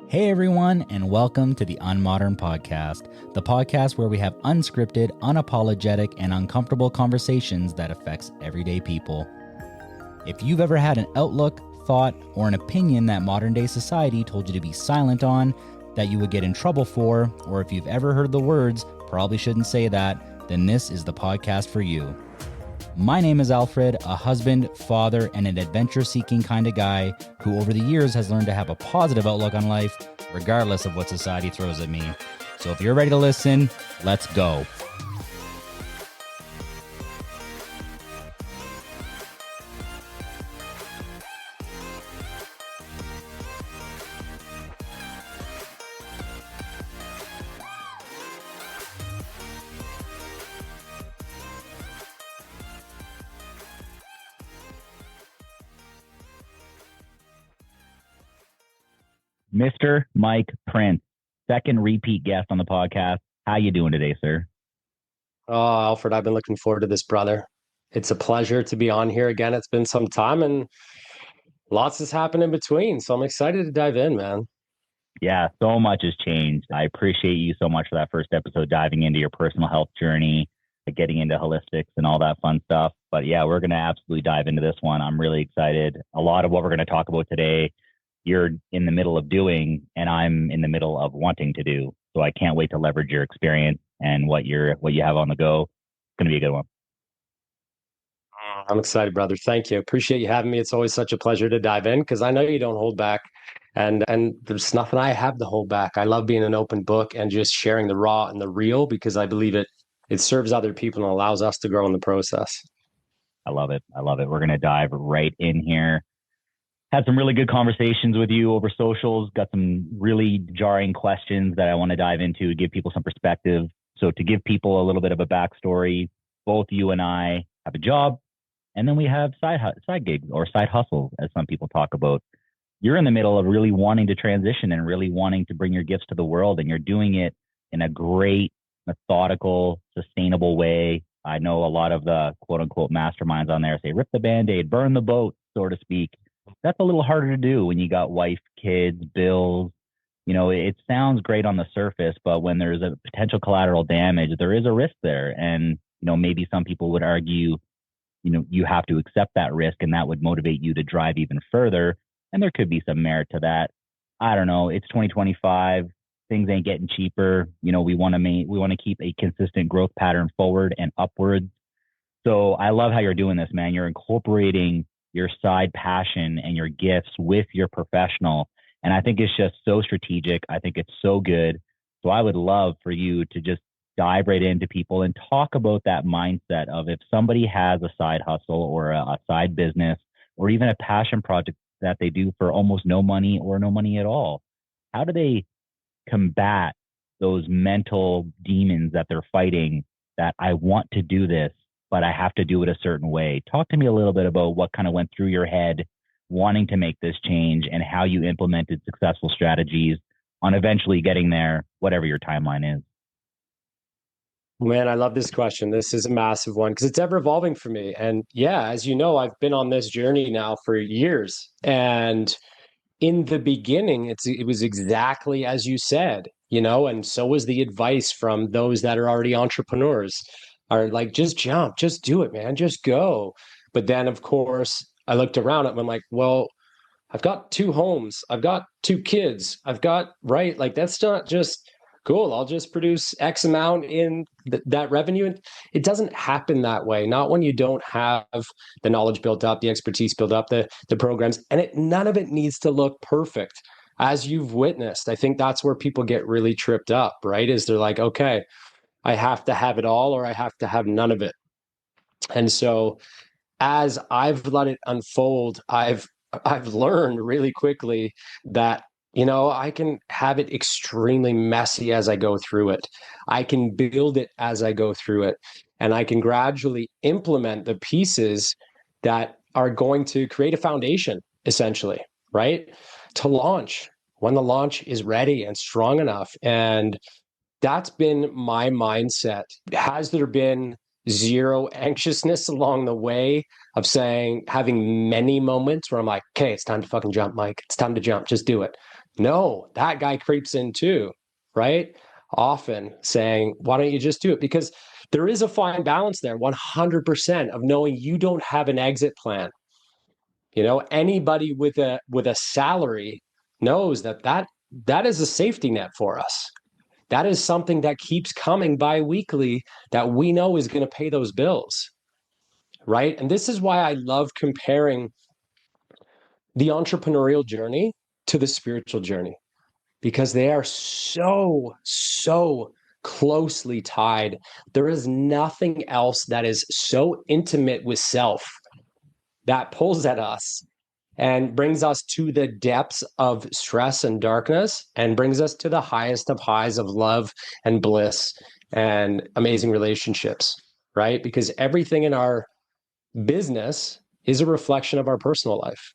Hey everyone, and welcome to the Unmodern Podcast, the podcast where we have unscripted, unapologetic, and uncomfortable conversations that affects everyday people. If you've ever had an outlook, thought, or an opinion that modern day society told you to be silent on, that you would get in trouble for, or if you've ever heard the words, probably shouldn't say that, then this is the podcast for you. My name is Alfred, a husband, father, and an adventure-seeking kind of guy who over the years has learned to have a positive outlook on life, regardless of what society throws at me. So if you're ready to listen, let's go. Mr. Mike Prince, second repeat guest on the podcast. How you doing today, sir? Oh, Alfred, I've been looking forward to this, brother. It's a pleasure to be on here again. It's been some time and lots has happened in between. So I'm excited to dive in, man. Yeah, so much has changed. I appreciate you so much for that first episode, diving into your personal health journey, getting into holistics and all that fun stuff. But yeah, we're going to absolutely dive into this one. I'm really excited. A lot of what we're going to talk about today, you're in the middle of doing, and I'm in the middle of wanting to do. So I can't wait to leverage your experience and what you have on the go. It's going to be a good one. I'm excited, brother. Thank you. Appreciate you having me. It's always such a pleasure to dive in because I know you don't hold back. And there's nothing I have to hold back. I love being an open book and just sharing the raw and the real because I believe it serves other people and allows us to grow in the process. I love it. I love it. We're going to dive right in here. Had some really good conversations with you over socials, got some really jarring questions that I want to dive into, give people some perspective. So to give people a little bit of a backstory, both you and I have a job, and then we have side gigs or side hustles, as some people talk about. You're in the middle of really wanting to transition and really wanting to bring your gifts to the world, and you're doing it in a great, methodical, sustainable way. I know a lot of the quote unquote masterminds on there say, rip the Band-Aid, burn the boat, so to speak. That's a little harder to do when you got wife, kids, bills. You know, it sounds great on the surface, but when there's a potential collateral damage, there is a risk there. And, you know, maybe some people would argue, you know, you have to accept that risk and that would motivate you to drive even further. And there could be some merit to that. I don't know. It's 2025. Things ain't getting cheaper. You know, we want to keep a consistent growth pattern forward and upwards. So I love how you're doing this, man. You're incorporating your side passion and your gifts with your professional. And I think it's just so strategic. I think it's so good. So I would love for you to just dive right into people and talk about that mindset of if somebody has a side hustle or a side business or even a passion project that they do for almost no money or no money at all, how do they combat those mental demons that they're fighting that I want to do this, but I have to do it a certain way? Talk to me a little bit about what kind of went through your head wanting to make this change and how you implemented successful strategies on eventually getting there, whatever your timeline is. Man, I love this question. This is a massive one because it's ever evolving for me. And yeah, as you know, I've been on this journey now for years. And in the beginning, it was exactly as you said, you know, and so was the advice from those that are already entrepreneurs are like, just jump, just do it, man, just go. But then, of course, I looked around and I'm like, well, I've got two homes, I've got two kids, I've got, right, like that's not just cool. I'll just produce X amount in that revenue. And it doesn't happen that way. Not when you don't have the knowledge built up, the expertise built up, the programs, and none of it needs to look perfect. As you've witnessed, I think that's where people get really tripped up, right? Is they're like, okay, I have to have it all or I have to have none of it. And so as I've let it unfold, I've learned really quickly that, you know, I can have it extremely messy as I go through it. I can build it as I go through it, and I can gradually implement the pieces that are going to create a foundation, essentially, right? To launch when the launch is ready and strong enough. And that's been my mindset. Has there been zero anxiousness along the way of saying, having many moments where I'm like, okay, it's time to fucking jump, Mike. It's time to jump. Just do it. No, that guy creeps in too, right? Often saying, why don't you just do it? Because there is a fine balance there, 100% of knowing you don't have an exit plan. You know, anybody with a salary knows that is a safety net for us. That is something that keeps coming bi-weekly that we know is going to pay those bills, right? And this is why I love comparing the entrepreneurial journey to the spiritual journey, because they are so closely tied. There is nothing else that is so intimate with self that pulls at us and brings us to the depths of stress and darkness and brings us to the highest of highs of love and bliss and amazing relationships, right? Because everything in our business is a reflection of our personal life.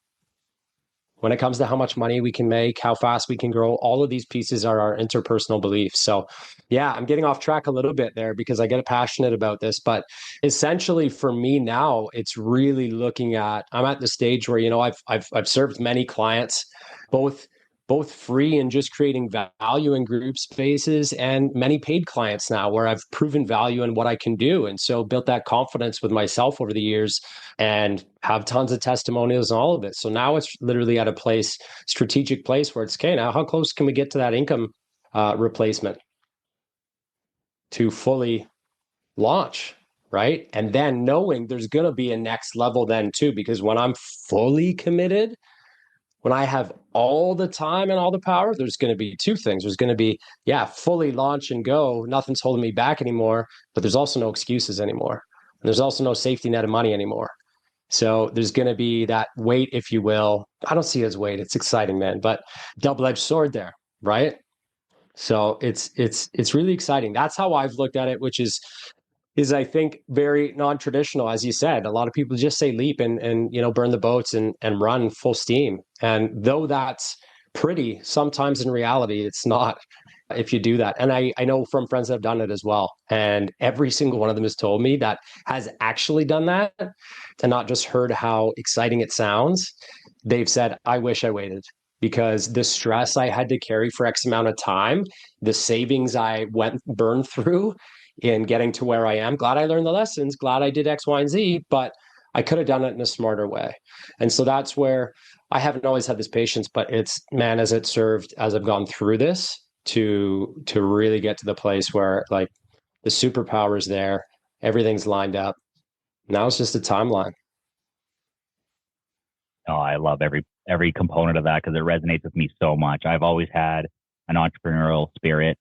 When it comes to how much money we can make, how fast we can grow, all of these pieces are our interpersonal beliefs. So, yeah, I'm getting off track a little bit there because I get passionate about this. But essentially, for me now, it's really looking at. I'm at the stage where I've served many clients, both free and just creating value in group spaces, and many paid clients now where I've proven value in what I can do, and so built that confidence with myself over the years and have tons of testimonials and all of it. So now it's literally at a strategic place where it's okay. Now, how close can we get to that income replacement to fully launch? Right. And then knowing there's going to be a next level then too, because when I'm fully committed, when I have all the time and all the power, there's going to be two things. There's going to be, yeah, fully launch and go. Nothing's holding me back anymore, but there's also no excuses anymore. And there's also no safety net of money anymore. So there's going to be that weight, if you will. I don't see it as weight. It's exciting, man, but double-edged sword there, right? So it's really exciting. That's how I've looked at it, which is I think very non-traditional, as you said. A lot of people just say leap and burn the boats and run full steam. And though that's pretty, sometimes in reality, it's not if you do that. And I know from friends that have done it as well. And every single one of them has told me that has actually done that and not just heard how exciting it sounds. They've said, I wish I waited because the stress I had to carry for X amount of time, the savings I burned through in getting to where I am. Glad I learned the lessons, glad I did X, Y, and Z, but I could have done it in a smarter way. And so that's where I haven't always had this patience, but it's, man, as it served as I've gone through this to really get to the place where like the superpower is there, everything's lined up. Now it's just a timeline. Oh, I love every component of that because it resonates with me so much. I've always had an entrepreneurial spirit,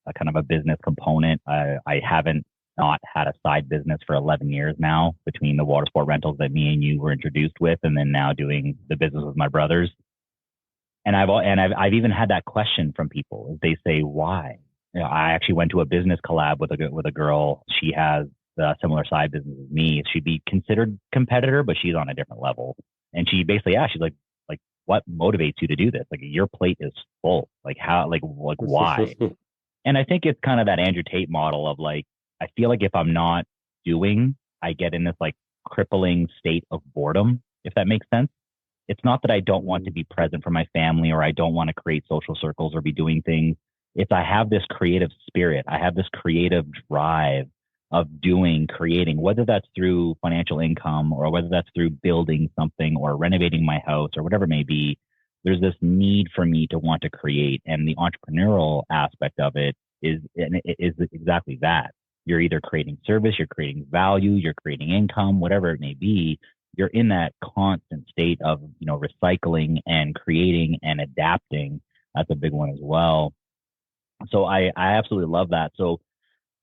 a kind of a business component. I haven't not had a side business for 11 years now between the water sport rentals that me and you were introduced with, and then now doing the business with my brothers. And I've even had that question from people. They say, why? I actually went to a business collab with a girl. She has a similar side business as me. She'd be considered competitor, but she's on a different level. And she basically asked, she's like, what motivates you to do this? Like, your plate is full. Like, how? Like why? And I think it's kind of that Andrew Tate model of like, I feel like if I'm not doing, I get in this like crippling state of boredom, if that makes sense. It's not that I don't want to be present for my family or I don't want to create social circles or be doing things. It's I have this creative spirit. I have this creative drive of doing, creating, whether that's through financial income or whether that's through building something or renovating my house or whatever it may be. There's this need for me to want to create. And the entrepreneurial aspect of it is exactly that. You're either creating service, you're creating value, you're creating income, whatever it may be. You're in that constant state of, recycling and creating and adapting. That's a big one as well. So I absolutely love that. So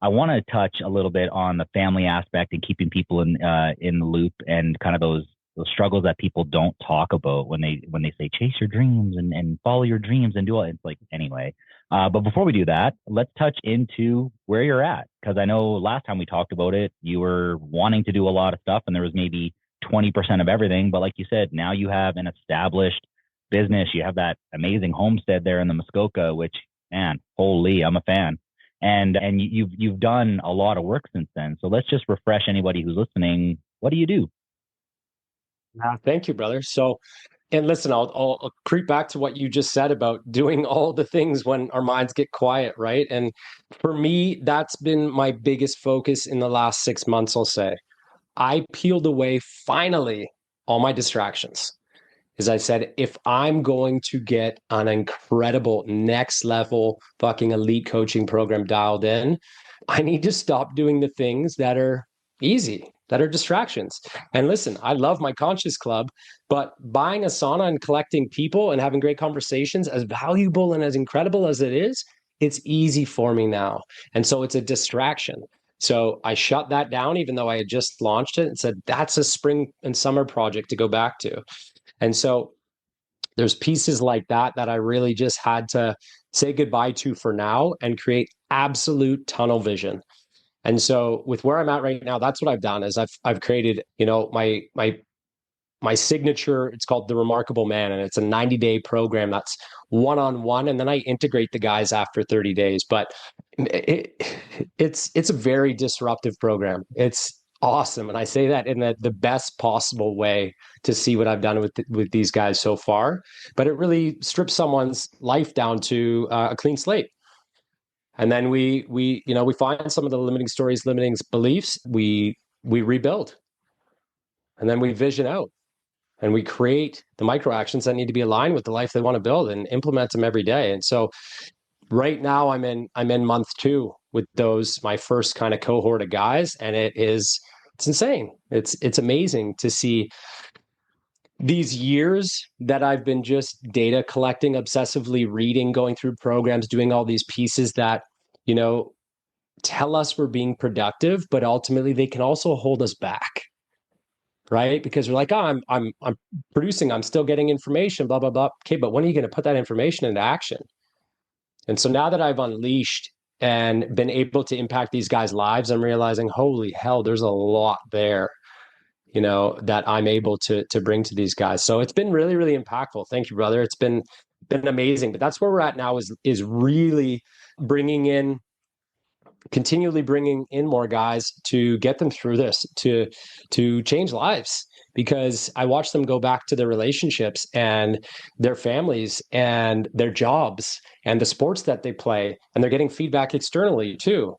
I want to touch a little bit on the family aspect and keeping people in the loop and kind of those struggles that people don't talk about when they say chase your dreams and follow your dreams and do all. It's like, anyway. But before we do that, let's touch into where you're at, because I know last time we talked about it, you were wanting to do a lot of stuff and there was maybe 20% of everything. But like you said, now you have an established business. You have that amazing homestead there in the Muskoka, which, man, holy, I'm a fan. And you've done a lot of work since then. So let's just refresh anybody who's listening. What do you do? Thank you, brother. So And listen, I'll creep back to what you just said about doing all the things when our minds get quiet, right? And for me, that's been my biggest focus in the last 6 months, I'll say. I peeled away finally all my distractions. As I said, if I'm going to get an incredible next level fucking elite coaching program dialed in, I need to stop doing the things that are easy, that are distractions. And listen, I love my conscious club, but buying a sauna and collecting people and having great conversations, as valuable and as incredible as it is, it's easy for me now. And so it's a distraction. So I shut that down, even though I had just launched it, and said, that's a spring and summer project to go back to. And so there's pieces like that that I really just had to say goodbye to for now and create absolute tunnel vision. And so with where I'm at right now, that's what I've done is I've created, my signature, it's called The Remarkable Man, and it's a 90-day program that's one-on-one, and then I integrate the guys after 30 days. But it's a very disruptive program. It's awesome, and I say that in the best possible way to see what I've done with these guys so far. But it really strips someone's life down to a clean slate. And then we find some of the limiting stories, limiting beliefs, we rebuild. And then we vision out. And we create the micro actions that need to be aligned with the life they want to build and implement them every day. And so right now I'm in month 2 with my first kind of cohort of guys, and it's insane. It's amazing to see these years that I've been just data collecting, obsessively reading, going through programs, doing all these pieces that, tell us we're being productive, but ultimately they can also hold us back. Right? Because we're like, oh, I'm producing, I'm still getting information, blah, blah, blah. Okay, but when are you going to put that information into action? And so now that I've unleashed and been able to impact these guys' lives, I'm realizing, holy hell, there's a lot there, that I'm able to bring to these guys. So it's been really, really impactful. Thank you, brother. It's been amazing. But that's where we're at now is really continually bringing in more guys to get them through this, to change lives, because I watch them go back to their relationships and their families and their jobs and the sports that they play, and they're getting feedback externally too.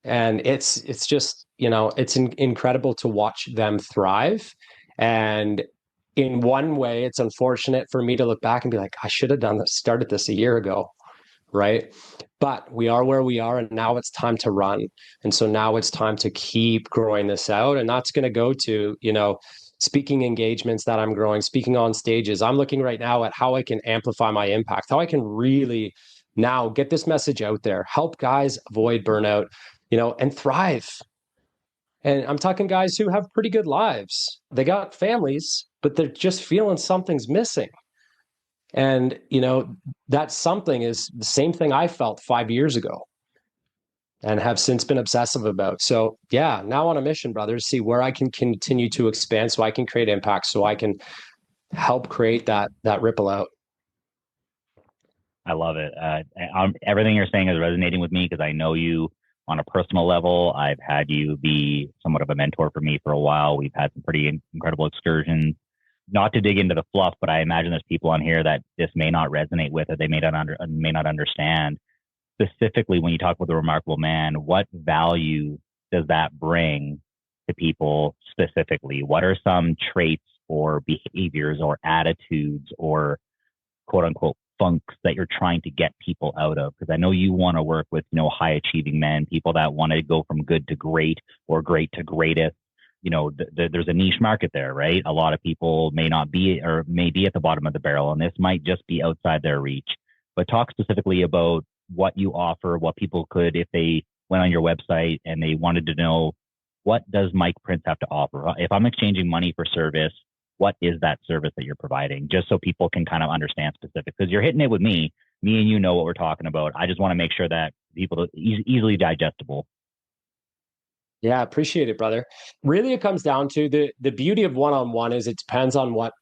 And it's just, it's incredible to watch them thrive. And in one way, it's unfortunate for me to look back and be like, I should have started this a year ago. Right. But we are where we are, and now it's time to run. And so now it's time to keep growing this out. And that's going to go to, speaking engagements that I'm growing, speaking on stages. I'm looking right now at how I can amplify my impact, how I can really now get this message out there, help guys avoid burnout, and thrive. And I'm talking guys who have pretty good lives. They got families, but they're just feeling something's missing. And, that something is the same thing I felt 5 years ago and have since been obsessive about. So yeah, now on a mission, brother, to see where I can continue to expand so I can create impact, so I can help create that ripple out. I love it. Everything you're saying is resonating with me because I know you on a personal level. I've had you be somewhat of a mentor for me for a while. We've had some pretty incredible excursions. Not to dig into the fluff, but I imagine there's people on here that this may not resonate with, or they may not understand. Specifically, when you talk about the remarkable man, what value does that bring to people specifically? What are some traits or behaviors or attitudes or quote unquote funks that you're trying to get people out of? Because I know you want to work with, high achieving men, people that want to go from good to great or great to greatest. There's a niche market there, right? A lot of people may not be, or may be at the bottom of the barrel, and this might just be outside their reach. But talk specifically about what you offer, what people could, if they went on your website and they wanted to know, what does Mike Prince have to offer? If I'm exchanging money for service, what is that service that you're providing? Just so people can kind of understand specific, because you're hitting it with me and you know what we're talking about. I just want to make sure that people easily digestible. Yeah, appreciate it, brother. Really, it comes down to the beauty of one-on-one is it depends on what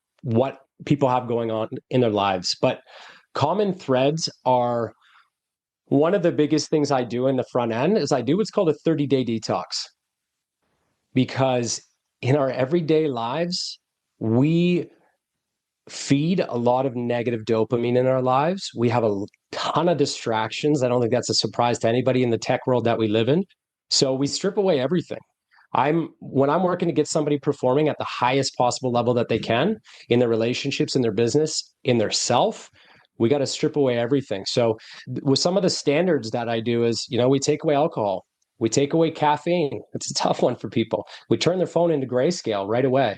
people have going on in their lives. But common threads are one of the biggest things I do in the front end is I do what's called a 30-day detox. Because in our everyday lives, we feed a lot of negative dopamine in our lives. We have a ton of distractions. I don't think that's a surprise to anybody in the tech world that we live in. So we strip away everything. When I'm working to get somebody performing at the highest possible level that they can in their relationships, in their business, in their self, we got to strip away everything. So with some of the standards that I do is, we take away alcohol, we take away caffeine. It's a tough one for people. We turn their phone into grayscale right away.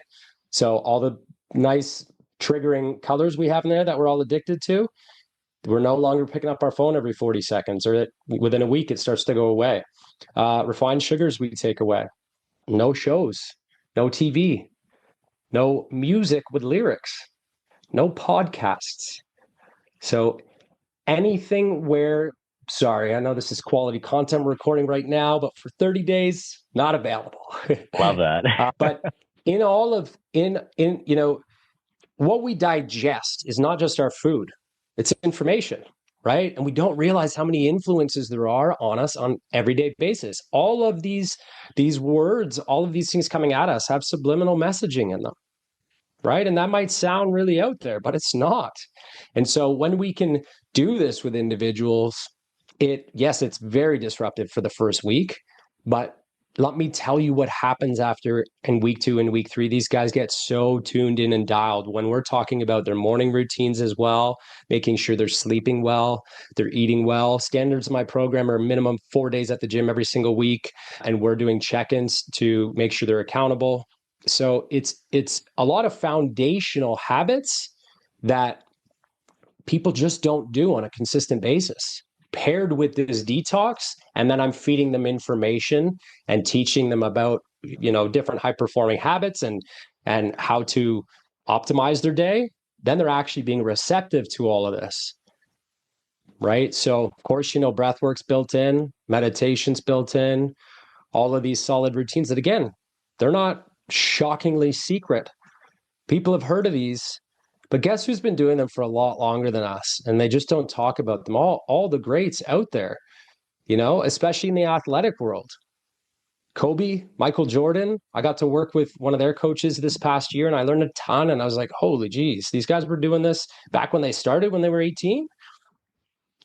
So all the nice triggering colors we have in there that we're all addicted to, we're no longer picking up our phone every 40 seconds, or within a week, it starts to go away. Refined sugars we take away. No shows, no TV, no music with lyrics, no podcasts. So anything where, sorry, I know this is quality content we're recording right now, but for 30 days, not available. Love that. But in what we digest is not just our food, it's information, right? And we don't realize how many influences there are on us on everyday basis. All of these words, all of these things coming at us have subliminal messaging in them, right? And that might sound really out there, but it's not. And so when we can do this with individuals, it's very disruptive for the first week, but let me tell you what happens after in week 2 and week 3. These guys get so tuned in and dialed when we're talking about their morning routines as well, making sure they're sleeping well, they're eating well. Standards of my program are minimum 4 days at the gym every single week, and we're doing check-ins to make sure they're accountable. So it's a lot of foundational habits that people just don't do on a consistent basis, paired with this detox. And then I'm feeding them information and teaching them about, different high performing habits and how to optimize their day. Then they're actually being receptive to all of this. Right. So of course, breathwork's built in, meditation's built in, all of these solid routines that, again, they're not shockingly secret. People have heard of these, but guess who's been doing them for a lot longer than us? And they just don't talk about them. All the greats out there, especially in the athletic world. Kobe, Michael Jordan, I got to work with one of their coaches this past year, and I learned a ton. And I was like, holy geez, these guys were doing this back when they started, when they were 18.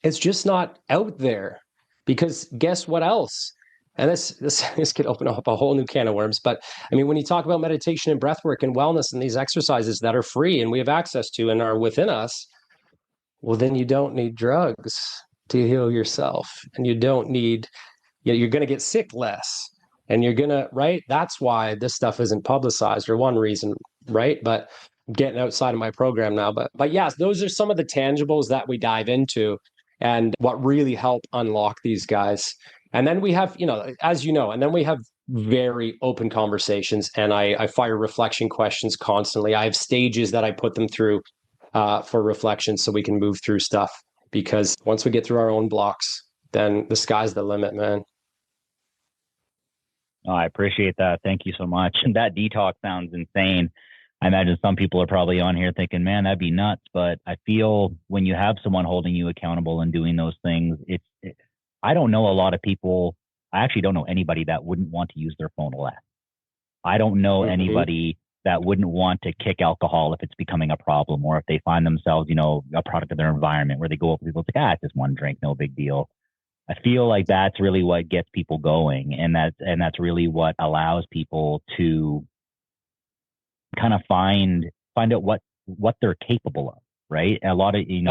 It's just not out there, because guess what else? And this could open up a whole new can of worms. But I mean, when you talk about meditation and breathwork and wellness and these exercises that are free and we have access to and are within us, well, then you don't need drugs to heal yourself. And you don't need, you're going to get sick less. And you're going to, right? That's why this stuff isn't publicized, or one reason, right? But I'm getting outside of my program now. But yes, those are some of the tangibles that we dive into and what really help unlock these guys. And then we have, and then we have very open conversations, and I fire reflection questions constantly. I have stages that I put them through for reflection so we can move through stuff, because once we get through our own blocks, then the sky's the limit, man. Oh, I appreciate that. Thank you so much. And that detox sounds insane. I imagine some people are probably on here thinking, man, that'd be nuts. But I feel when you have someone holding you accountable and doing those things, I don't know a lot of people. I actually don't know anybody that wouldn't want to use their phone less. I don't know anybody that wouldn't want to kick alcohol if it's becoming a problem, or if they find themselves, a product of their environment where they go up with people, it's like, it's just one drink, no big deal. I feel like that's really what gets people going. And that's really what allows people to kind of find out what they're capable of. Right. A lot of, go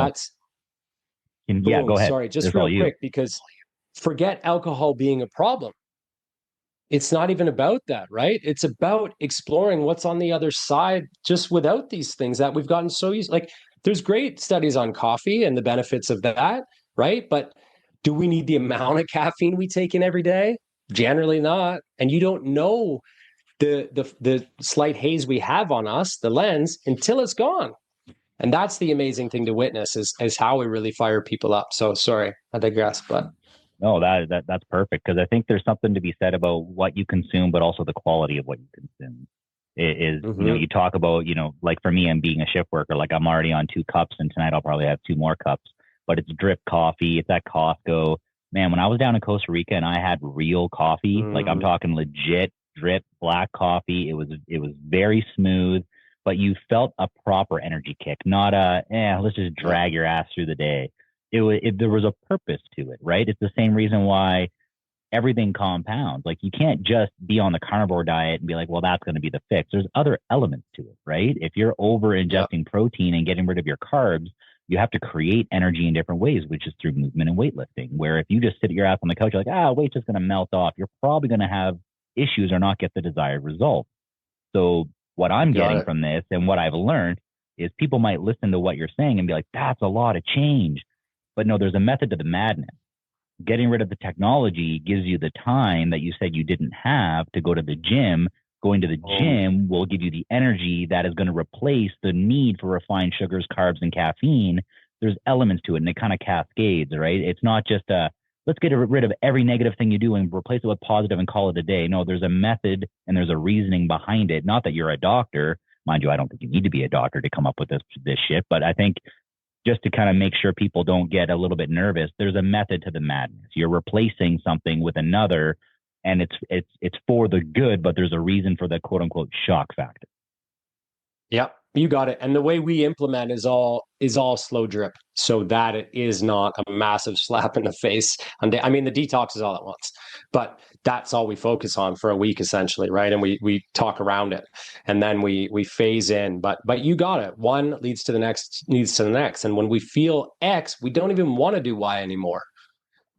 ahead. Sorry, just real quick, because forget alcohol being a problem. It's not even about that, right? It's about exploring what's on the other side, just without these things that we've gotten so used. Like, there's great studies on coffee and the benefits of that, right? But do we need the amount of caffeine we take in every day? Generally not. And you don't know the slight haze we have on us, the lens, until it's gone. And that's the amazing thing to witness is how we really fire people up. So sorry, I digress, but. No, that's perfect, because I think there's something to be said about what you consume, but also the quality of what you consume. You talk about, like for me, I'm being a shift worker, like I'm already on 2 cups, and tonight I'll probably have 2 more cups, but it's drip coffee. It's at Costco. Man, when I was down in Costa Rica and I had real coffee, like I'm talking legit drip black coffee, it was very smooth. but you felt a proper energy kick, not let's just drag your ass through the day. There was a purpose to it, right? It's the same reason why everything compounds. Like you can't just be on the carnivore diet and be like, well, that's going to be the fix. There's other elements to it, right? If you're over ingesting protein and getting rid of your carbs, you have to create energy in different ways, which is through movement and weightlifting. Where if you just sit your ass on the couch, you're like, weight's just going to melt off, you're probably going to have issues or not get the desired result. So what I'm getting from this and what I've learned is people might listen to what you're saying and be like, that's a lot of change. But no, there's a method to the madness. Getting rid of the technology gives you the time that you said you didn't have to go to the gym. Going to the gym will give you the energy that is going to replace the need for refined sugars, carbs, and caffeine. There's elements to it, and it kind of cascades, right? It's not just let's get rid of every negative thing you do and replace it with positive and call it a day. No, there's a method and there's a reasoning behind it. Not that you're a doctor. Mind you, I don't think you need to be a doctor to come up with this shit, but I think just to kind of make sure people don't get a little bit nervous, there's a method to the madness. You're replacing something with another, and it's for the good, but there's a reason for the quote unquote shock factor. Yep, you got it. And the way we implement is all slow drip, so that it is not a massive slap in the face. I mean, the detox is all at once, but that's all we focus on for a week essentially, right? And we talk around it, and then we phase in. But you got it. One leads to the next, and when we feel X, we don't even want to do Y anymore,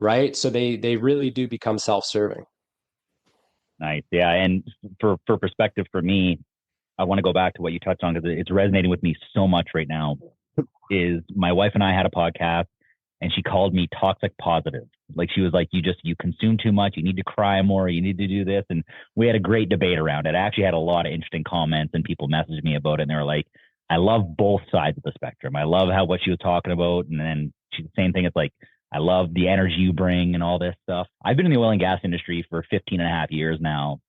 right? So they really do become self-serving. Nice, yeah. And for perspective for me, I want to go back to what you touched on because it's resonating with me so much right now. Is my wife and I had a podcast and she called me toxic positive. Like she was like, you consume too much. You need to cry more. You need to do this. And we had a great debate around it. I actually had a lot of interesting comments and people messaged me about it. And they were like, I love both sides of the spectrum. I love what she was talking about. And then the same thing. It's like, I love the energy you bring and all this stuff. I've been in the oil and gas industry for 15 and a half years now.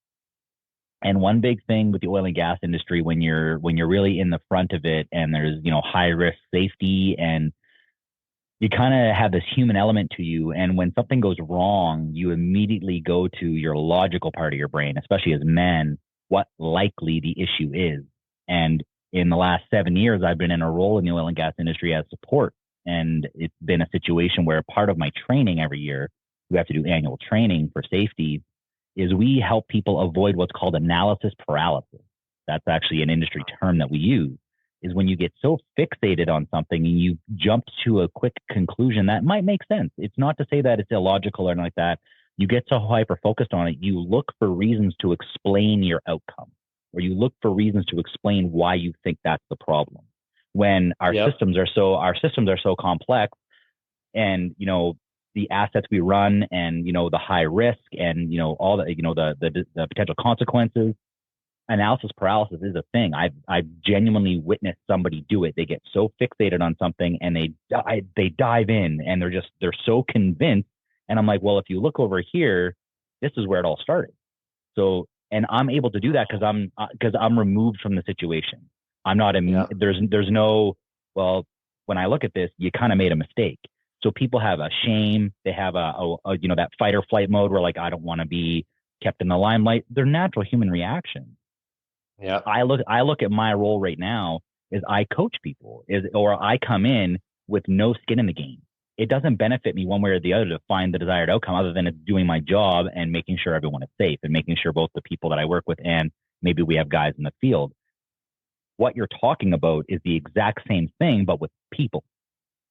And one big thing with the oil and gas industry, when you're really in the front of it and there's, high risk safety and you kind of have this human element to you. And when something goes wrong, you immediately go to your logical part of your brain, especially as men, what likely the issue is. And in the last 7 years, I've been in a role in the oil and gas industry as support. And it's been a situation where part of my training every year, we have to do annual training for safety, is we help people avoid what's called analysis paralysis. That's actually an industry term that we use, is when you get so fixated on something and you jump to a quick conclusion that might make sense. It's not to say that it's illogical or anything like that. You get so hyper focused on it, you look for reasons to explain your outcome, or you look for reasons to explain why you think that's the problem. When our systems are so complex, and the assets we run, and the high risk, and all the potential consequences, analysis paralysis is a thing. I've genuinely witnessed somebody do it. They get so fixated on something and they dive in and they're so convinced. And I'm like, well, if you look over here, this is where it all started. So, and I'm able to do that because I'm removed from the situation. I'm not there's no, well, when I look at this, you kind of made a mistake. So people have a shame. They have a that fight or flight mode where like, I don't want to be kept in the limelight. They're natural human reactions. Yeah. I look at my role right now is I coach people, or I come in with no skin in the game. It doesn't benefit me one way or the other to find the desired outcome, other than it's doing my job and making sure everyone is safe and making sure both the people that I work with and maybe we have guys in the field. What you're talking about is the exact same thing, but with people.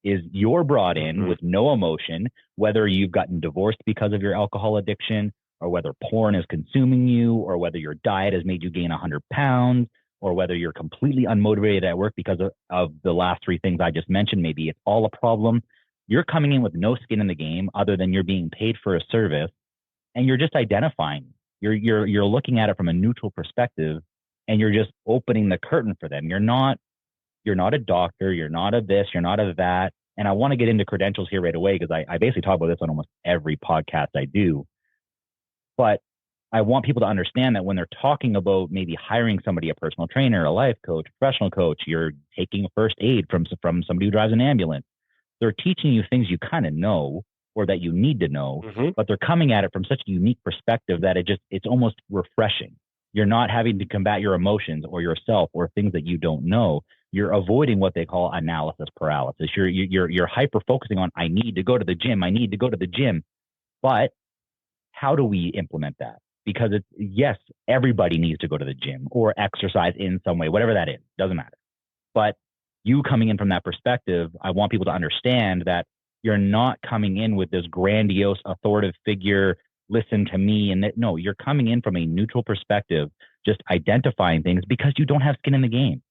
Is you're brought in with no emotion, whether you've gotten divorced because of your alcohol addiction, or whether porn is consuming you, or whether your diet has made you gain 100 pounds, or whether you're completely unmotivated at work because of the last three things I just mentioned. Maybe it's all a problem. You're coming in with no skin in the game other than you're being paid for a service, and you're just identifying. You're looking at it from a neutral perspective, and you're just opening the curtain for them. You're not a doctor. You're not a this. You're not a that. And I want to get into credentials here right away because I basically talk about this on almost every podcast I do. But I want people to understand that when they're talking about maybe hiring somebody, a personal trainer, a life coach, professional coach, you're taking first aid from somebody who drives an ambulance. They're teaching you things you kind of know or that you need to know, but they're coming at it from such a unique perspective that it's almost refreshing. You're not having to combat your emotions or yourself or things that you don't know. You're avoiding what they call analysis paralysis. You're hyper focusing on, I need to go to the gym. I need to go to the gym. But how do we implement that? Because it's, yes, everybody needs to go to the gym or exercise in some way, whatever that is, doesn't matter. But you coming in from that perspective, I want people to understand that you're not coming in with this grandiose authoritative figure, listen to me. And that, no, you're coming in from a neutral perspective, just identifying things because you don't have skin in the game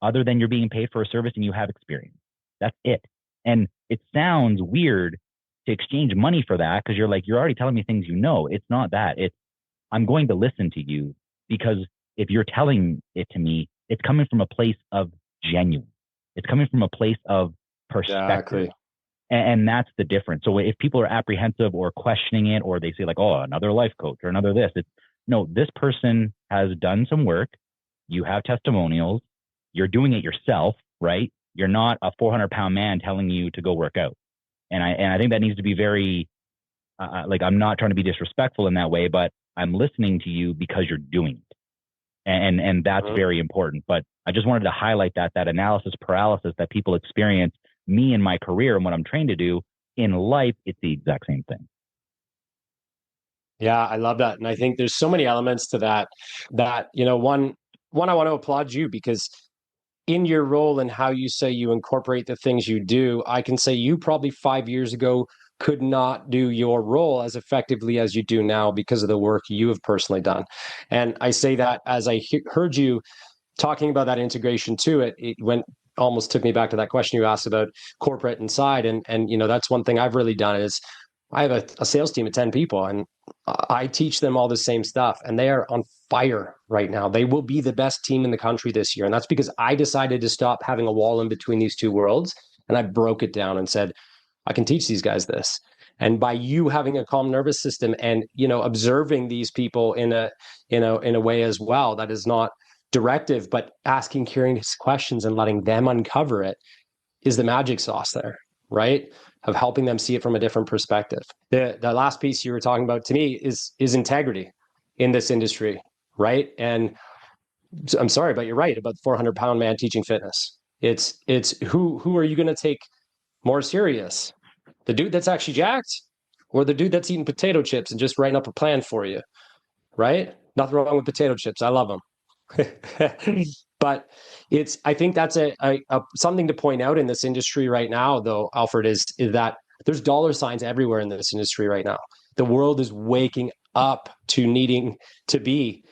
other than you're being paid for a service and you have experience. That's it. And it sounds weird to exchange money for that because you're like, you're already telling me things you know. It's not that. It's, I'm going to listen to you because if you're telling it to me, it's coming from a place of genuine. It's coming from a place of perspective. Exactly. And that's the difference. So if people are apprehensive or questioning it, or they say like, oh, another life coach or another this, it's no, this person has done some work. You have testimonials. You're doing it yourself, right? You're not a 400-pound man telling you to go work out. And I think that needs to be very, like, I'm not trying to be disrespectful in that way, but I'm listening to you because you're doing it. And that's very important. But I just wanted to highlight that analysis paralysis that people experience, me in my career and what I'm trained to do in life, it's the exact same thing. Yeah, I love that. And I think there's so many elements to that, one, I want to applaud you because in your role and how you say you incorporate the things you do, I can say you probably 5 years ago could not do your role as effectively as you do now because of the work you have personally done. And I say that as I heard you talking about that integration too, it went almost took me back to that question you asked about corporate inside. And that's one thing I've really done is I have a sales team of 10 people and I teach them all the same stuff and they are on fire right now. They will be the best team in the country this year. And that's because I decided to stop having a wall in between these two worlds. And I broke it down and said, I can teach these guys this. And by you having a calm nervous system and, observing these people in a way as well, that is not directive, but asking curious questions and letting them uncover it is the magic sauce there, right? Of helping them see it from a different perspective. The last piece you were talking about to me is integrity in this industry, right? And I'm sorry, but you're right about the 400-pound man teaching fitness. It's who are you going to take more serious? The dude that's actually jacked or the dude that's eating potato chips and just writing up a plan for you, right? Nothing wrong with potato chips. I love them. But I think that's a something to point out in this industry right now, though, Alfred, is that there's dollar signs everywhere in this industry right now. The world is waking up to needing to be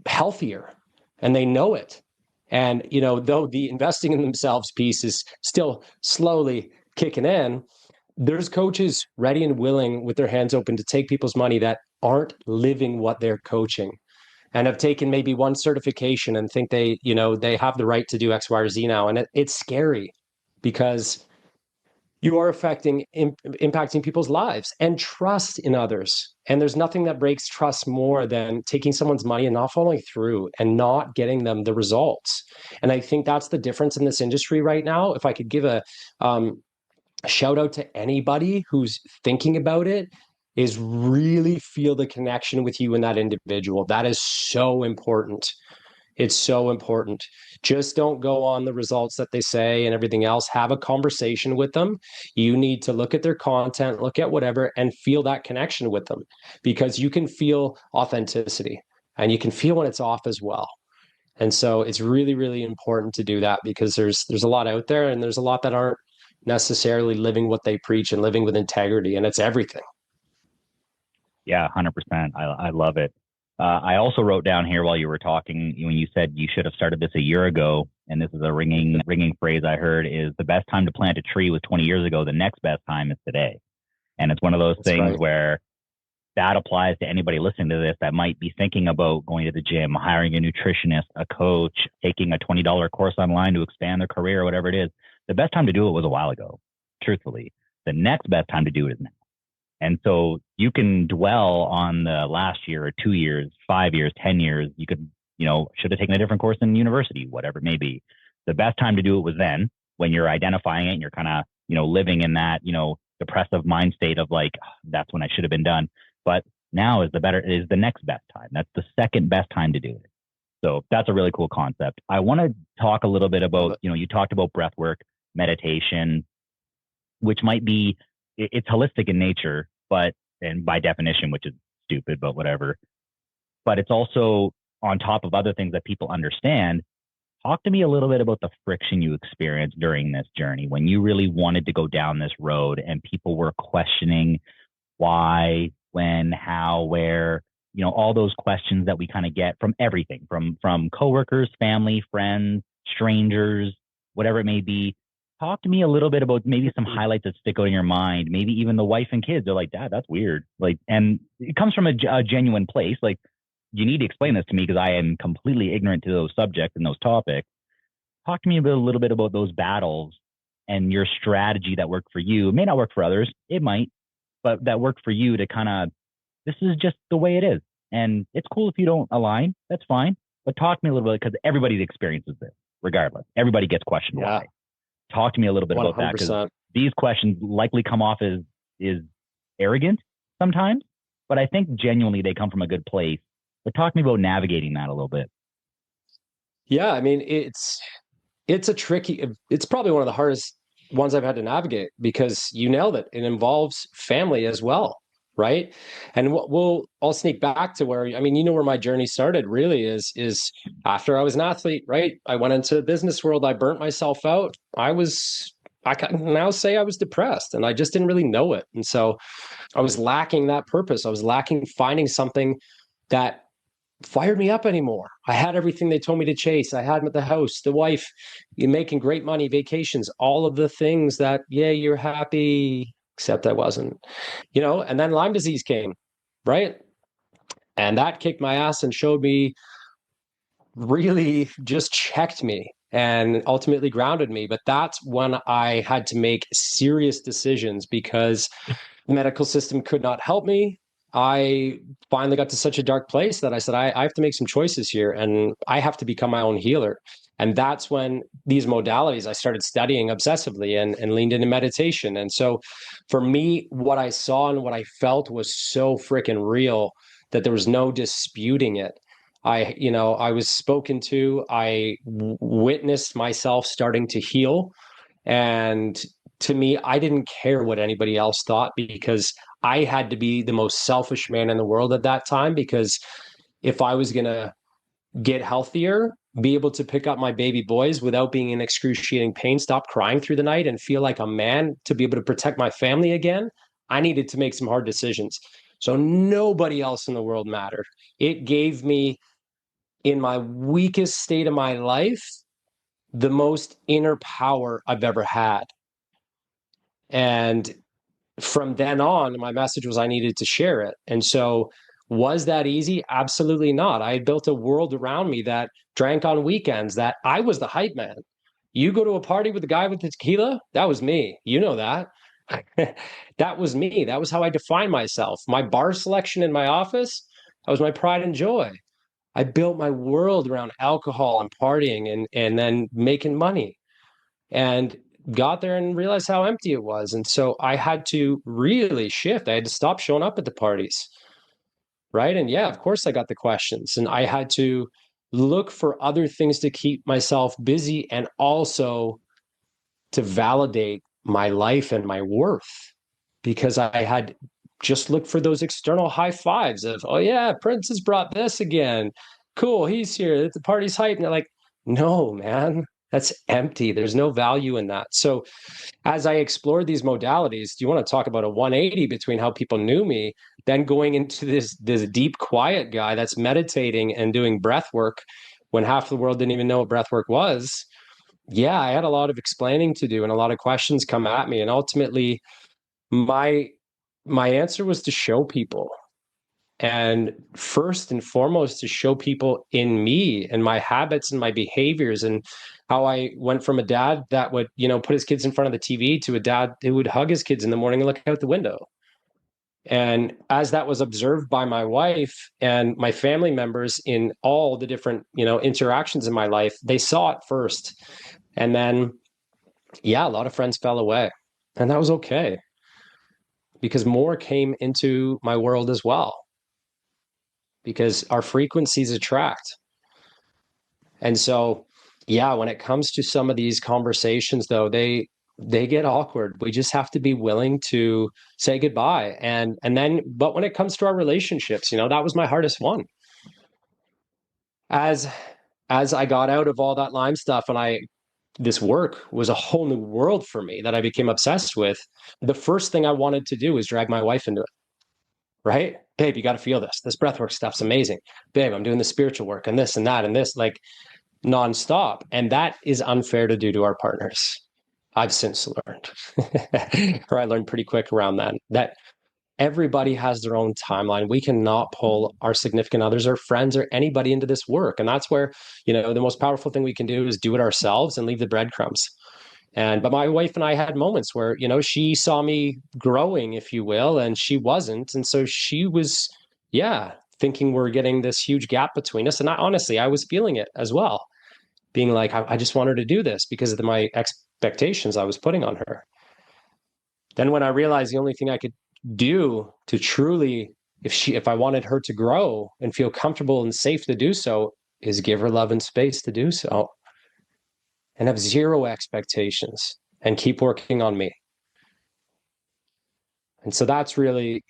healthier, and they know it. And, though the investing in themselves piece is still slowly kicking in, there's coaches ready and willing with their hands open to take people's money that aren't living what they're coaching and have taken maybe one certification and think they have the right to do X, Y, or Z now. And it's scary because you are impacting people's lives and trust in others. And there's nothing that breaks trust more than taking someone's money and not following through and not getting them the results. And I think that's the difference in this industry right now. If I could give a shout out to anybody who's thinking about it, is really feel the connection with you and that individual. That is so important. It's so important. Just don't go on the results that they say and everything else. Have a conversation with them. You need to look at their content, look at whatever, and feel that connection with them because you can feel authenticity and you can feel when it's off as well. And so it's really, really important to do that because there's a lot out there and there's a lot that aren't necessarily living what they preach and living with integrity, and it's everything. Yeah, 100%. I love it. I also wrote down here while you were talking, when you said you should have started this a year ago, and this is a ringing phrase I heard, is the best time to plant a tree was 20 years ago. The next best time is today. And it's one of those things where that applies to anybody listening to this that might be thinking about going to the gym, hiring a nutritionist, a coach, taking a $20 course online to expand their career or whatever it is. The best time to do it was a while ago, truthfully. The next best time to do it is now. And so you can dwell on the last year or 2 years, 5 years, 10 years. You could, should have taken a different course in university, whatever it may be. The best time to do it was then, when you're identifying it and you're kind of, living in that, depressive mind state of like, oh, that's when I should have been done. But Now is the next best time. That's the second best time to do it. So that's a really cool concept. I want to talk a little bit about, you talked about breath work, meditation, which might be, it's holistic in nature, but, and by definition, which is stupid, but whatever. But it's also on top of other things that people understand. Talk to me a little bit about the friction you experienced during this journey when you really wanted to go down this road and people were questioning why, when, how, where, all those questions that we kind of get from everything, from coworkers, family, friends, strangers, whatever it may be. Talk to me a little bit about maybe some highlights that stick out in your mind. Maybe even the wife and kids are like, Dad, that's weird. Like, and it comes from a genuine place. Like, you need to explain this to me because I am completely ignorant to those subjects and those topics. Talk to me a little bit about those battles and your strategy that worked for you. It may not work for others. It might, but that worked for you to kind of, this is just the way it is. And it's cool if you don't align. That's fine. But talk to me a little bit because everybody experiences this regardless. Everybody gets questioned why. Talk to me a little bit 100%. About that because these questions likely come off as arrogant sometimes, but I think genuinely they come from a good place. But talk to me about navigating that a little bit. Yeah, I mean, it's probably one of the hardest ones I've had to navigate because you nailed it. It involves family as well, right? And I'll sneak back to where, where my journey started really is after I was an athlete, right? I went into the business world. I burnt myself out. I can now say I was depressed and I just didn't really know it. And so I was lacking that purpose. I was lacking finding something that fired me up anymore. I had everything they told me to chase. I had the house, the wife, you're making great money, vacations, all of the things that, you're happy, except I wasn't, and then Lyme disease came, right? And that kicked my ass and showed me, really just checked me and ultimately grounded me. But that's when I had to make serious decisions because the medical system could not help me. I finally got to such a dark place that I said, I have to make some choices here and I have to become my own healer. And that's when these modalities I started studying obsessively and leaned into meditation. And so for me, what I saw and what I felt was so freaking real that there was no disputing it. I was spoken to, I witnessed myself starting to heal. And to me, I didn't care what anybody else thought because I had to be the most selfish man in the world at that time, because if I was going to get healthier, be able to pick up my baby boys without being in excruciating pain, stop crying through the night and feel like a man to be able to protect my family again, I needed to make some hard decisions. So nobody else in the world mattered. It gave me, in my weakest state of my life, the most inner power I've ever had. And from then on, my message was I needed to share it. And so was that easy? Absolutely not. I had built a world around me that drank on weekends, that I was the hype man. You go to a party with the guy with the tequila, that was me. You know that. That was me. That was how I defined myself. My bar selection in my office, that was my pride and joy. I built my world around alcohol and partying and then making money. And got there and realized how empty it was. And so I had to really shift. I had to stop showing up at the parties. Right. And of course I got the questions, and I had to look for other things to keep myself busy and also to validate my life and my worth, because I had just looked for those external high fives of, oh yeah, Prince has brought this again. Cool. He's here. The party's hype. And they're like, no, man, that's empty. There's no value in that. So as I explored these modalities, do you want to talk about a 180 between how people knew me, then going into this deep, quiet guy that's meditating and doing breath work when half the world didn't even know what breath work was? Yeah, I had a lot of explaining to do and a lot of questions come at me. And ultimately, my answer was to show people. And first and foremost, to show people in me and my habits and my behaviors, and how I went from a dad that would, put his kids in front of the TV to a dad who would hug his kids in the morning and look out the window. And as that was observed by my wife and my family members in all the different, interactions in my life, they saw it first. And then, a lot of friends fell away, and that was okay, because more came into my world as well. because our frequencies attract. And so, yeah, when it comes to some of these conversations, though, they get awkward. We just have to be willing to say goodbye. And then, but when it comes to our relationships, that was my hardest one. As I got out of all that Lyme stuff, and this work was a whole new world for me that I became obsessed with. The first thing I wanted to do was drag my wife into it. Right? Babe, you got to feel this. This breathwork stuff's amazing. Babe, I'm doing the spiritual work and this and that and this, like nonstop. And that is unfair to do to our partners. I've since learned, or I learned pretty quick around that everybody has their own timeline. We cannot pull our significant others or friends or anybody into this work. And that's where, the most powerful thing we can do is do it ourselves and leave the breadcrumbs. But my wife and I had moments where, she saw me growing, if you will, and she wasn't. And so she was, thinking we're getting this huge gap between us. And honestly, I was feeling it as well, being like, I just want her to do this because of my expectations I was putting on her. Then when I realized the only thing I could do to truly, if I wanted her to grow and feel comfortable and safe to do so, is give her love and space to do so. And have zero expectations and keep working on me. And so that's really,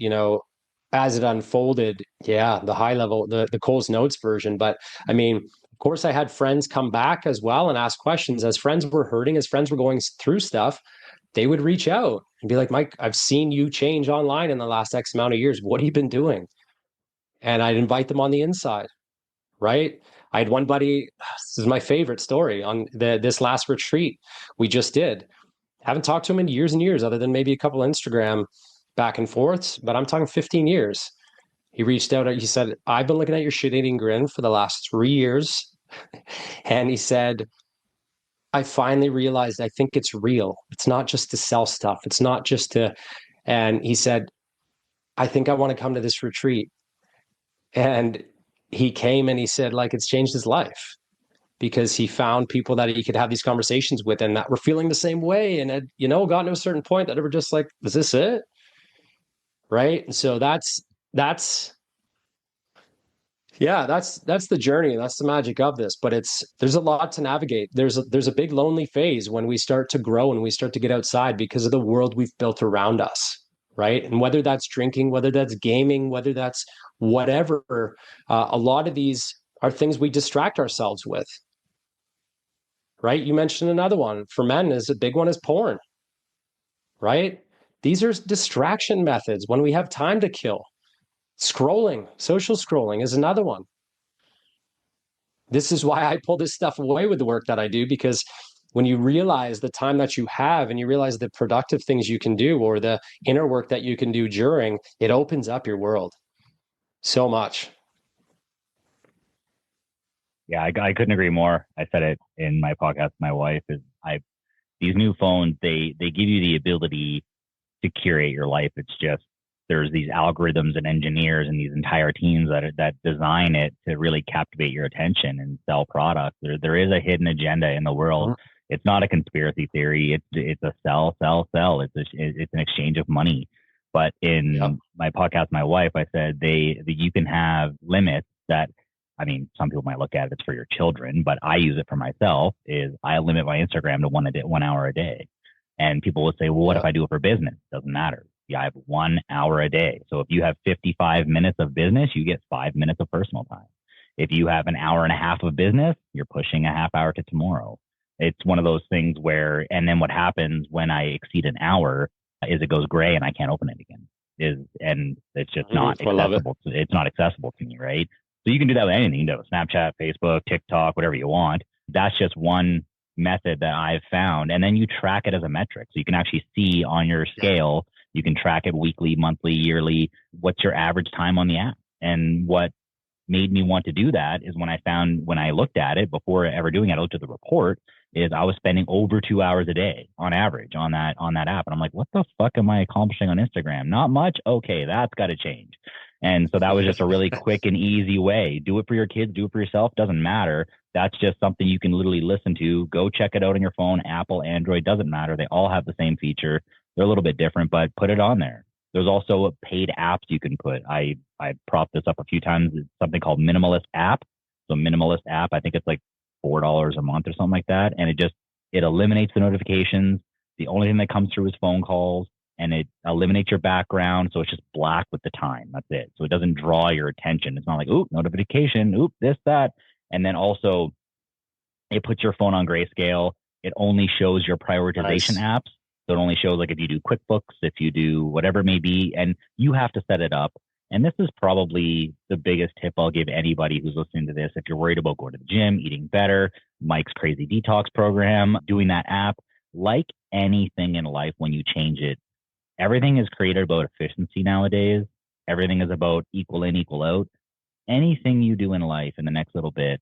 as it unfolded, the high level, the Cole's Notes version. But I mean, of course, I had friends come back as well and ask questions. As friends were hurting, as friends were going through stuff, they would reach out and be like, Mike, I've seen you change online in the last X amount of years. What have you been doing? And I'd invite them on the inside, right? I had one buddy, this is my favorite story, on this last retreat we just did. Haven't talked to him in years and years, other than maybe a couple Instagram back and forths, but I'm talking 15 years. He reached out, he said, I've been looking at your shit-eating grin for the last 3 years. And he said, I finally realized I think it's real. It's not just to sell stuff. It's not just to, and he said, I think I want to come to this retreat. And he came and he said, like, it's changed his life because he found people that he could have these conversations with and that were feeling the same way and had, gotten to a certain point that they were just like, is this it? Right. And so that's the journey. That's the magic of this, but there's a lot to navigate. There's a big lonely phase when we start to grow and we start to get outside because of the world we've built around us. Right. And whether that's drinking, whether that's gaming, whether that's whatever, a lot of these are things we distract ourselves with. Right. You mentioned another one for men is a big one is porn. Right. These are distraction methods when we have time to kill. Scrolling, social scrolling is another one. This is why I pull this stuff away with the work that I do, because when you realize the time that you have and you realize the productive things you can do or the inner work that you can do during, it opens up your world so much. Yeah, I couldn't agree more. I said it in my podcast. My wife is these new phones, they give you the ability to curate your life. It's just, there's these algorithms and engineers and these entire teams that design it to really captivate your attention and sell products. There is a hidden agenda in the world. Mm-hmm. It's not a conspiracy theory. It's a sell. It's an exchange of money. But in my podcast, my wife, I said you can have limits that, I mean, some people might look at it for your children, but I use it for myself. Is I limit my Instagram to 1 hour a day, and people will say, well, what if I do it for business? Doesn't matter. Yeah, I have 1 hour a day. So if you have 55 minutes of business, you get 5 minutes of personal time. If you have an hour and a half of business, you're pushing a half hour to tomorrow. It's one of those things where, and then what happens when I exceed an hour is it goes gray and I can't open it again. And it's just not accessible. It's not accessible to me, right? So you can do that with anything. You can do it with Snapchat, Facebook, TikTok, whatever you want. That's just one method that I've found. And then you track it as a metric. So you can actually see on your scale, you can track it weekly, monthly, yearly. What's your average time on the app? And what made me want to do that is when I looked at it before ever doing it, I looked at the report, is I was spending over 2 hours a day on average on that app. And I'm like, what the fuck am I accomplishing on Instagram? Not much. Okay, that's got to change. And so that was just a really quick and easy way. Do it for your kids, do it for yourself. Doesn't matter. That's just something you can literally listen to. Go check it out on your phone, Apple, Android, doesn't matter. They all have the same feature. They're a little bit different, but put it on there. There's also paid apps you can put. I propped this up a few times. It's something called Minimalist app. So Minimalist app, I think it's like $4 a month or something like that, and it eliminates the notifications. The only thing that comes through is phone calls, and it eliminates your background, so it's just black with the time. That's it. So it doesn't draw your attention. It's not like, oop, notification, oop, this, that. And then also it puts your phone on grayscale. It only shows your prioritization Nice. apps. So it only shows like if you do QuickBooks, if you do whatever it may be, and you have to set it up. And this is probably the biggest tip I'll give anybody who's listening to this. If you're worried about going to the gym, eating better, Mike's crazy detox program, doing that app, like anything in life, when you change it, everything is created about efficiency nowadays. Everything is about equal in, equal out. Anything you do in life in the next little bit,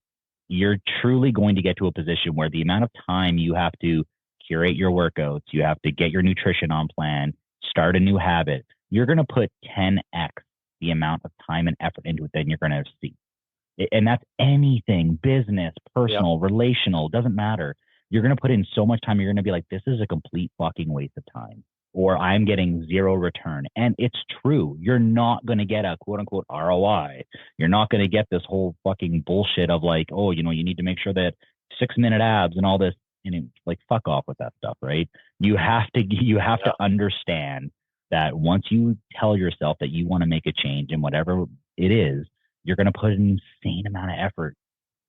you're truly going to get to a position where the amount of time you have to curate your workouts, you have to get your nutrition on plan, start a new habit, you're going to put 10x the amount of time and effort into it than you're going to see. And that's anything, business, personal, relational, doesn't matter. You're going to put in so much time. You're going to be like, this is a complete fucking waste of time, or I'm getting zero return. And it's true. You're not going to get a quote unquote ROI. You're not going to get this whole fucking bullshit of like, oh, you know, you need to make sure that 6 minute abs and all this. And it's like, fuck off with that stuff, right? You have to understand that once you tell yourself that you want to make a change in whatever it is, you're going to put an insane amount of effort.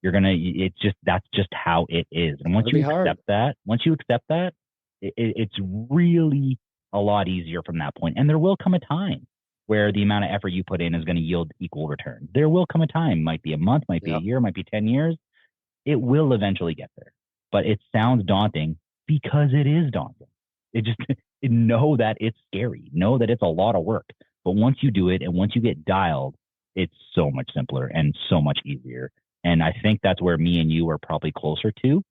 That's just how it is. And once you accept that, it's really a lot easier from that point. And there will come a time where the amount of effort you put in is going to yield equal return. There will come a time, might be a month, might be a year, might be 10 years. It will eventually get there. But it sounds daunting because it is daunting. Know that it's scary. Know that it's a lot of work. But once you do it and once you get dialed, it's so much simpler and so much easier. And I think that's where me and you are probably closer to,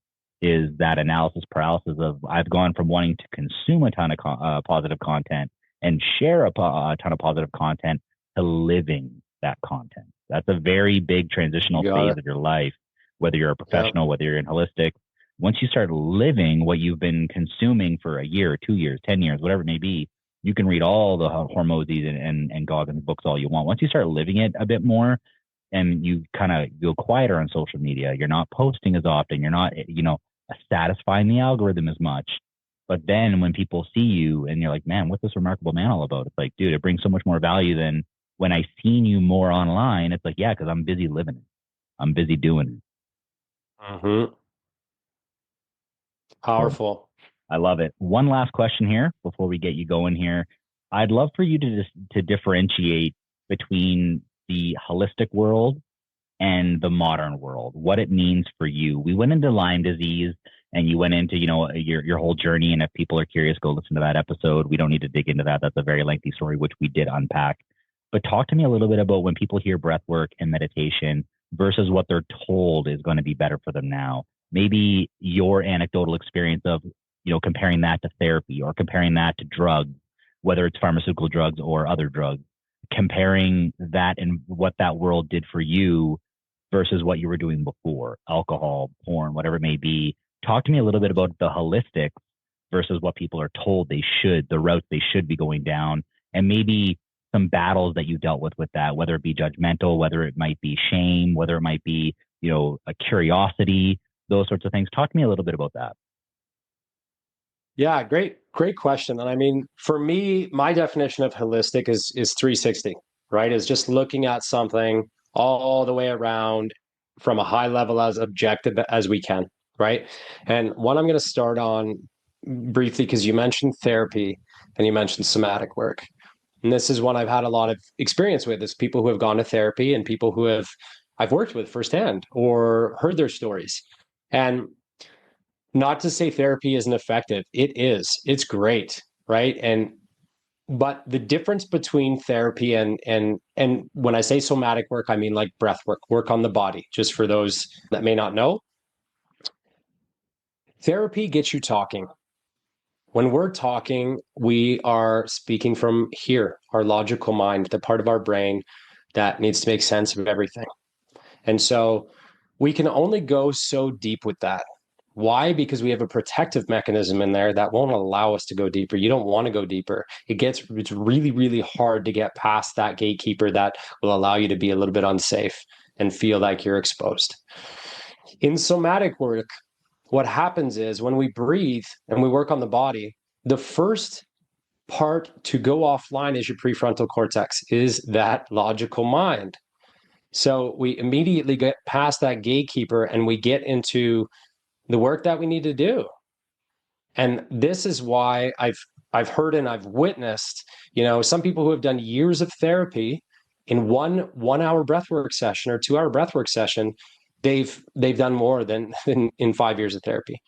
is that analysis paralysis of I've gone from wanting to consume a ton of positive content and share a ton of positive content to living that content. That's a very big transitional phase of your life, whether you're a professional, whether you're in holistic. Once you start living what you've been consuming for a year, 2 years, 10 years, whatever it may be, you can read all the Hormozis and Goggins books all you want. Once you start living it a bit more and you kind of go quieter on social media, you're not posting as often, you're not, satisfying the algorithm as much. But then when people see you and you're like, man, what's this remarkable man all about? It's like, dude, it brings so much more value than when I seen you more online. It's like, yeah, because I'm busy living it. I'm busy doing it. Mm-hmm. Powerful. So, I love it. One last question here before we get you going here. I'd love for you to differentiate between the holistic world and the modern world, what it means for you. We went into Lyme disease and you went into, your whole journey. And if people are curious, go listen to that episode. We don't need to dig into that. That's a very lengthy story, which we did unpack. But talk to me a little bit about when people hear breath work and meditation versus what they're told is going to be better for them now. Maybe your anecdotal experience of, comparing that to therapy or comparing that to drugs, whether it's pharmaceutical drugs or other drugs, comparing that and what that world did for you versus what you were doing before, alcohol, porn, whatever it may be. Talk to me a little bit about the holistic versus what people are told the route they should be going down, and maybe some battles that you dealt with that, whether it be judgmental, whether it might be shame, whether it might be, a curiosity, those sorts of things. Talk to me a little bit about that. Yeah, great question. And I mean, for me, my definition of holistic is 360, right? Is just looking at something all the way around from a high level as objective as we can, right? And what I'm going to start on briefly, because you mentioned therapy and you mentioned somatic work. And this is one I've had a lot of experience with, is people who have gone to therapy and people who I've worked with firsthand or heard their stories. And not to say therapy isn't effective. It is. It's great, right? But the difference between therapy and when I say somatic work, I mean like breath work on the body, just for those that may not know. Therapy gets you talking. When we're talking, we are speaking from here, our logical mind, the part of our brain that needs to make sense of everything. And so we can only go so deep with that. Why? Because we have a protective mechanism in there that won't allow us to go deeper. You don't want to go deeper. It's really, really hard to get past that gatekeeper that will allow you to be a little bit unsafe and feel like you're exposed. In somatic work, what happens is when we breathe and we work on the body, the first part to go offline is your prefrontal cortex, is that logical mind. So we immediately get past that gatekeeper and we get into the work that we need to do. And this is why I've heard and I've witnessed, some people who have done years of therapy in one hour breathwork session or 2 hour breathwork session, they've done more than in 5 years of therapy.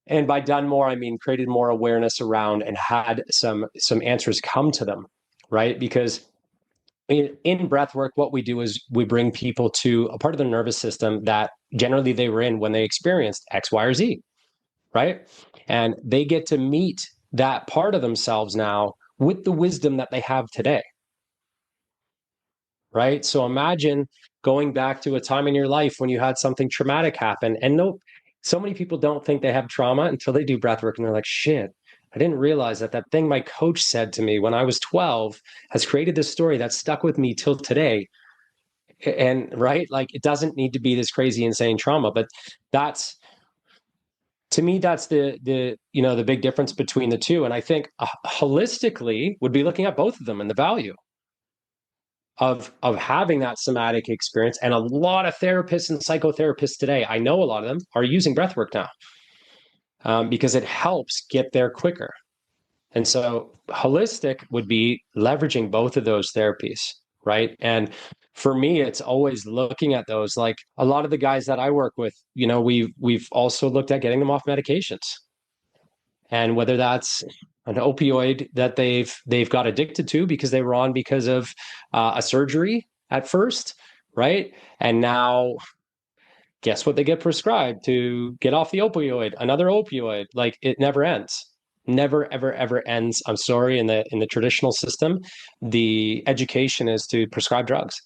And by done more, I mean created more awareness around and had some answers come to them, right? Because in breath work, what we do is we bring people to a part of the nervous system that generally they were in when they experienced X, Y, or Z, right? And they get to meet that part of themselves now with the wisdom that they have today, right? So imagine going back to a time in your life when you had something traumatic happen. And no, so many people don't think they have trauma until they do breath work and they're like, shit, I didn't realize that thing my coach said to me when I was 12 has created this story that stuck with me till today. And right, like it doesn't need to be this crazy, insane trauma, but that's, to me, that's the the big difference between the two. And I think holistically would be looking at both of them and the value of having that somatic experience. And a lot of therapists and psychotherapists today, I know a lot of them are using breathwork now because it helps get there quicker. And so holistic would be leveraging both of those therapies, right? And for me, it's always looking at those. Like a lot of the guys that I work with, we've also looked at getting them off medications, and whether that's an opioid that they've got addicted to because they were on because of a surgery at first, right? And now, guess what they get prescribed to get off the opioid? Another opioid. Like it never ends. Never, ever, ever ends. I'm sorry. In the traditional system, the education is to prescribe drugs.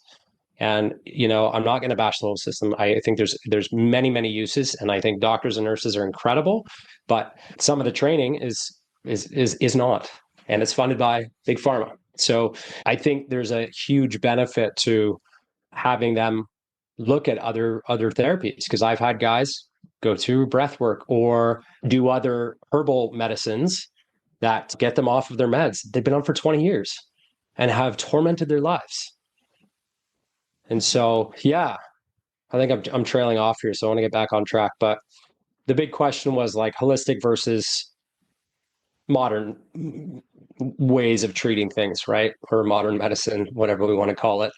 And I'm not going to bash the whole system. I think there's many, many uses, and I think doctors and nurses are incredible, but some of the training is not, and it's funded by big pharma. So I think there's a huge benefit to having them look at other therapies, because I've had guys go to breath work or do other herbal medicines that get them off of their meds they've been on for 20 years and have tormented their lives. And so, yeah, I think I'm trailing off here, so I want to get back on track. But the big question was like holistic versus modern ways of treating things, right? Or modern medicine, whatever we want to call it.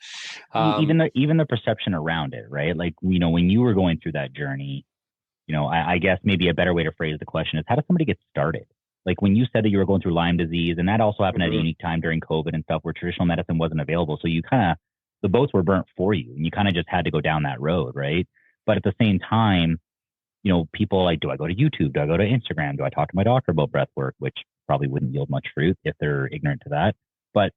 Even the perception around it, right? Like, when you were going through that journey, I guess maybe a better way to phrase the question is, how does somebody get started? Like when you said that you were going through Lyme disease, and that also happened at a unique time during COVID and stuff where traditional medicine wasn't available. So the boats were burnt for you, and you kind of just had to go down that road, right? But at the same time, people like, do I go to YouTube? Do I go to Instagram? Do I talk to my doctor about breath work? Which probably wouldn't yield much fruit if they're ignorant to that. But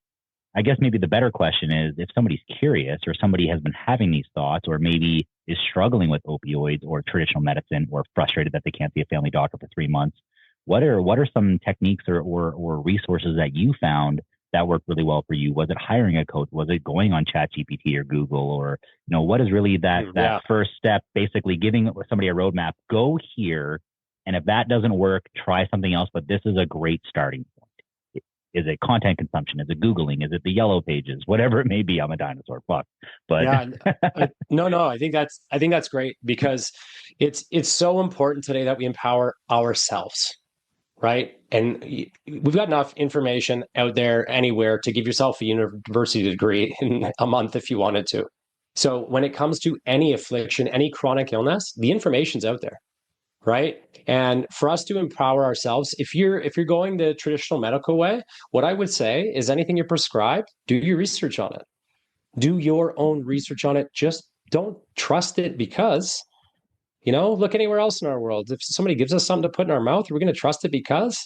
I guess maybe the better question is, if somebody's curious or somebody has been having these thoughts or maybe is struggling with opioids or traditional medicine or frustrated that they can't see a family doctor for 3 months, what are some techniques or resources that you found that worked really well for you? Was it hiring a coach? Was it going on ChatGPT or Google? Or, what is really that first step, basically giving somebody a roadmap, go here. And if that doesn't work, try something else. But this is a great starting point. Is it content consumption? Is it Googling? Is it the yellow pages? Whatever it may be. I'm a dinosaur. Fuck. But yeah, no, I think that's great, because it's so important today that we empower ourselves. Right. And we've got enough information out there anywhere to give yourself a university degree in a month if you wanted to. So when it comes to any affliction, any chronic illness, the information's out there. Right. And for us to empower ourselves, if you're going the traditional medical way, what I would say is anything you're prescribed, do your research on it. Do your own research on it. Just don't trust it because look anywhere else in our world. If somebody gives us something to put in our mouth, we're going to trust it because,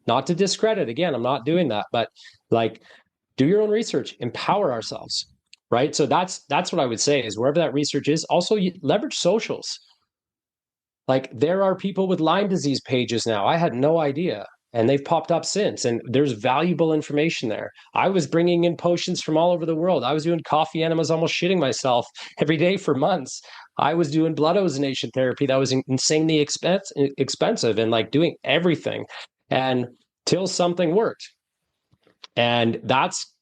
not to discredit, again, I'm not doing that, but like, do your own research, empower ourselves, right? So that's what I would say is, wherever that research is, also leverage socials, Like there are people with Lyme disease pages now. I had no idea. And they've popped up since. And there's valuable information there. I was bringing in potions from all over the world. I was doing coffee enemas, almost shitting myself every day for months. I was doing blood ozonation therapy that was insanely expensive and like doing everything. And till something worked. And that's,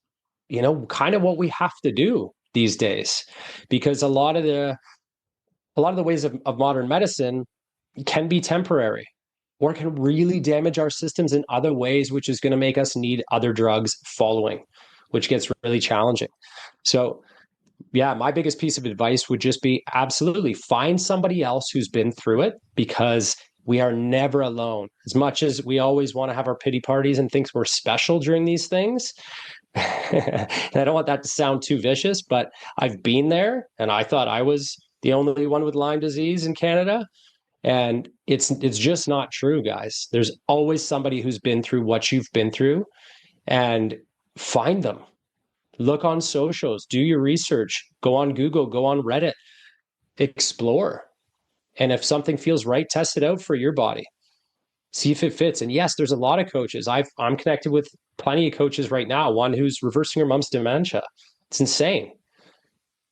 kind of what we have to do these days, because a lot of the ways of modern medicine can be temporary or can really damage our systems in other ways, which is going to make us need other drugs following, which gets really challenging. So yeah, my biggest piece of advice would just be absolutely find somebody else who's been through it, because we are never alone. As much as we always want to have our pity parties and think we're special during these things, and I don't want that to sound too vicious, but I've been there and I thought I was the only one with Lyme disease in Canada. And it's just not true, guys. There's always somebody who's been through what you've been through, and find them. Look on socials, do your research, go on Google, go on Reddit, explore. And if something feels right, test it out for your body. See if it fits. And yes, there's a lot of coaches. I'm connected with plenty of coaches right now. One who's reversing her mom's dementia. It's insane.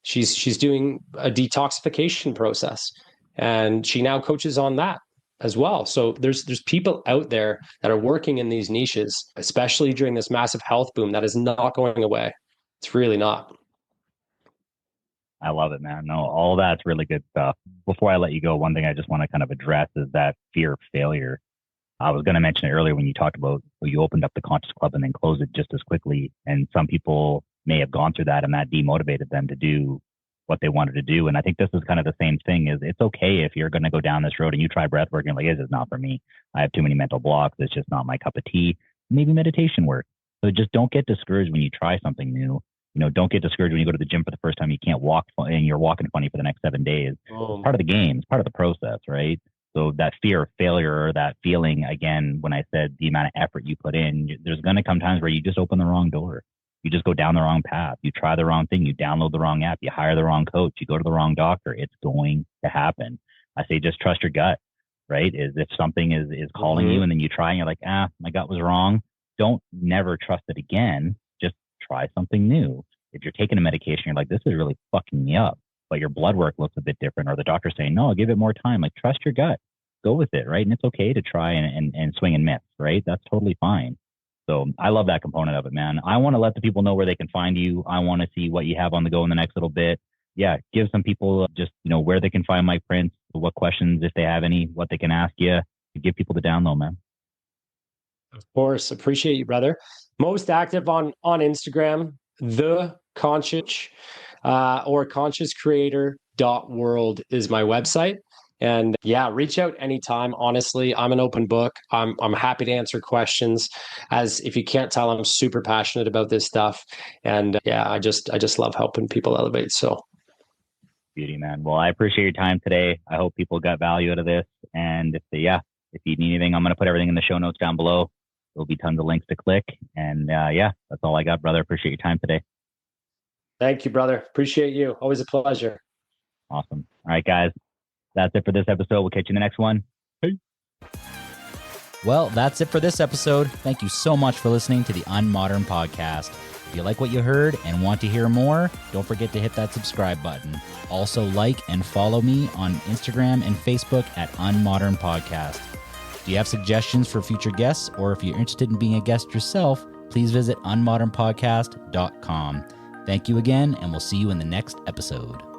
She's doing a detoxification process, and she now coaches on that as well. So there's people out there that are working in these niches, especially during this massive health boom that is not going away. It's really not. I love it, man. No, all that's really good stuff. Before I let you go, one thing I just want to kind of address is that fear of failure. I was going to mention it earlier when you talked about, well, you opened up the Conscious Club and then closed it just as quickly. And some people may have gone through that and that demotivated them to do what they wanted to do. And I think this is kind of the same thing. Is it's okay if you're going to go down this road and you try breath work and like, this is not for me. I have too many mental blocks. It's just not my cup of tea. Maybe meditation work. So just don't get discouraged when you try something new. Don't get discouraged when you go to the gym for the first time, you can't walk and you're walking funny for the next 7 days. It's part of the game. It's part of the process, right? So that fear of failure, or that feeling, again, when I said the amount of effort you put in, there's going to come times where you just open the wrong door. You just go down the wrong path. You try the wrong thing. You download the wrong app. You hire the wrong coach. You go to the wrong doctor. It's going to happen. I say just trust your gut, right? Is if something is calling you and then you try and you're like, my gut was wrong. Don't never trust it again. Just try something new. If you're taking a medication, you're like, this is really fucking me up, but your blood work looks a bit different, or the doctor's saying, no, give it more time. Like, trust your gut. Go with it, right? And it's okay to try and swing and miss, right? That's totally fine. So I love that component of it, man. I want to let the people know where they can find you. I want to see what you have on the go in the next little bit. Yeah, give some people just, where they can find Mike Prince, what questions, if they have any, what they can ask you. Give people the down low, man. Of course. Appreciate you, brother. Most active on Instagram, the Conscious or consciouscreator.world is my website. And yeah, reach out anytime. Honestly, I'm an open book. I'm happy to answer questions. As if you can't tell, I'm super passionate about this stuff. And yeah, I just love helping people elevate. So beauty, man. Well, I appreciate your time today. I hope people got value out of this. And if you need anything, I'm going to put everything in the show notes down below. There'll be tons of links to click. And that's all I got, brother. Appreciate your time today. Thank you, brother. Appreciate you. Always a pleasure. Awesome. All right, guys. That's it for this episode. We'll catch you in the next one. Hey. Well, that's it for this episode. Thank you so much for listening to the Unmodern Podcast. If you like what you heard and want to hear more, don't forget to hit that subscribe button. Also, like and follow me on Instagram and Facebook at Unmodern Podcast. Do you have suggestions for future guests, or if you're interested in being a guest yourself, please visit unmodernpodcast.com. Thank you again, and we'll see you in the next episode.